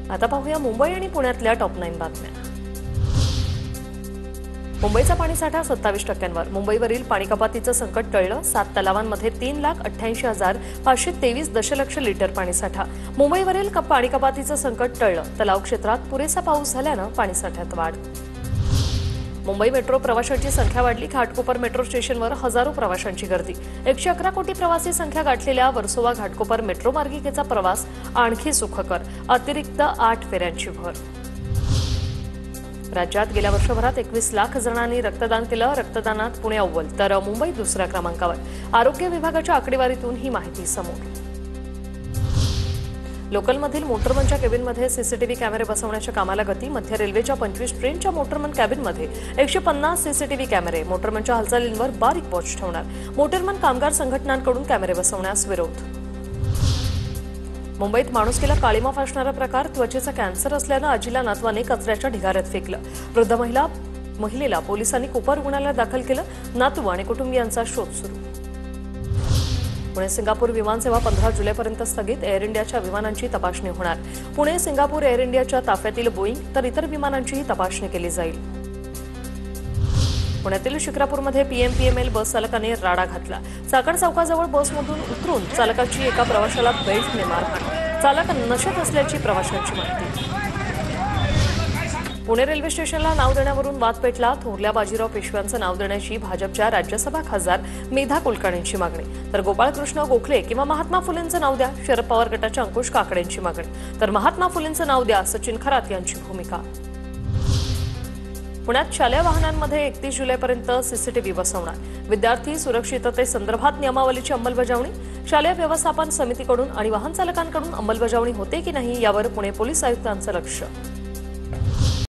आता पाहूया मुंबई आणि पुण्यातल्या टॉप 9 बातम्या। मुंबईचा पाणीसाठा 27%वर। मुंबईवरील पाणी कपातीचं संकट टळलं। 7 तलावांमध्ये 3,88,523 दशलक्ष लिटर पाणीसाठा। मुंबईवरील पाणी कपातीचं संकट टळलं। तलाव क्षेत्रात पुरेसा पाऊस झाल्यानं पाणीसाठ्यात वाढ। मुंबई मेट्रो प्रवाशांची संख्या वाढली। घाटकोपर मेट्रो स्टेशनवर हजारो प्रवाशांची गर्दी। 111 कोटी प्रवासी संख्या गाठलेल्या वर्सोवा घाटकोपर मेट्रो मार्गिकेचा प्रवास आणखी सुखकर। अतिरिक्त 8 फेऱ्यांची भर। राज्यात गेल्या वर्षभरात 21 लाख जणांनी रक्तदान केलं। रक्तदानात पुणे अव्वल तर मुंबई दुसऱ्या क्रमांकावर। आरोग्य विभागाच्या आकडेवारीतून ही माहिती समोर। लोकलमधील मोटरमनच्या केबिनमध्ये सीसीटीव्ही कॅमेरे बसवण्याच्या कामाला गती। मध्य रेल्वेच्या 25 ट्रेनच्या मोटरमन कॅबिनमध्ये 150 सीसीटीव्ही कॅमेरे। मोटरमनच्या हालचालींवर बारीक वॉच ठेवणार। मोटरमन कामगार संघटनांकडून कॅमेरे बसवण्यास विरोध। मुंबईत माणुसकीला काळीमा फासणारा प्रकार। त्वचेचा कॅन्सर असल्यानं आजीला नातवाने कचऱ्याच्या ढिगाऱ्यात फेकलं। वृद्ध महिलेला पोलिसांनी कोपर रुग्णालयात दाखल केलं। नातू आणि कुटुंबियांचा शोध सुरू। पुणे सिंगापूर विमानसेवा 15 जुलैपर्यंत स्थगित। एअर इंडियाच्या विमानांची तपासणी होणार। पुणे सिंगापूर एअर इंडियाच्या ताफ्यातील बोईंग तर इतर विमानांचीही तपासणी केली जाईल। पुण्यातील शिक्रापूरमध्ये पीएमपीएमएल बस चालकाने राडा घातला। चाकण चौकाजवळ बसमधून उतरून चालकाची एका प्रवाशाला बेल्टने मारहाण। चालक नशेत असल्याची प्रवाशांची माहिती। पुणे रेल्वे स्टेशनला नाव देण्यावरून वाद पेटला। थोरल्या बाजीराव पेशव्यांचं नाव देण्याची भाजपच्या राज्यसभा खासदार मेधा कुलकर्णींची मागणी। तर गोपाळकृष्ण गोखले किंवा महात्मा फुलेंचं नाव द्या, शरद पवार गटाच्या अंकुश काकडेंची मागणी। तर महात्मा फुलेंचं नाव द्या, सचिन खरात यांची भूमिका। पुण्यात शालेय वाहनांमध्ये 31 जुलैपर्यंत सीसीटीव्ही बसवणार। विद्यार्थी सुरक्षिततेसंदर्भात नियमावलीची अंमलबजावणी। शालेय व्यवस्थापन समितीकडून आणि वाहन चालकांकडून अंमलबजावणी होते की नाही यावर पुणे पोलीस आयुक्तांचं लक्ष।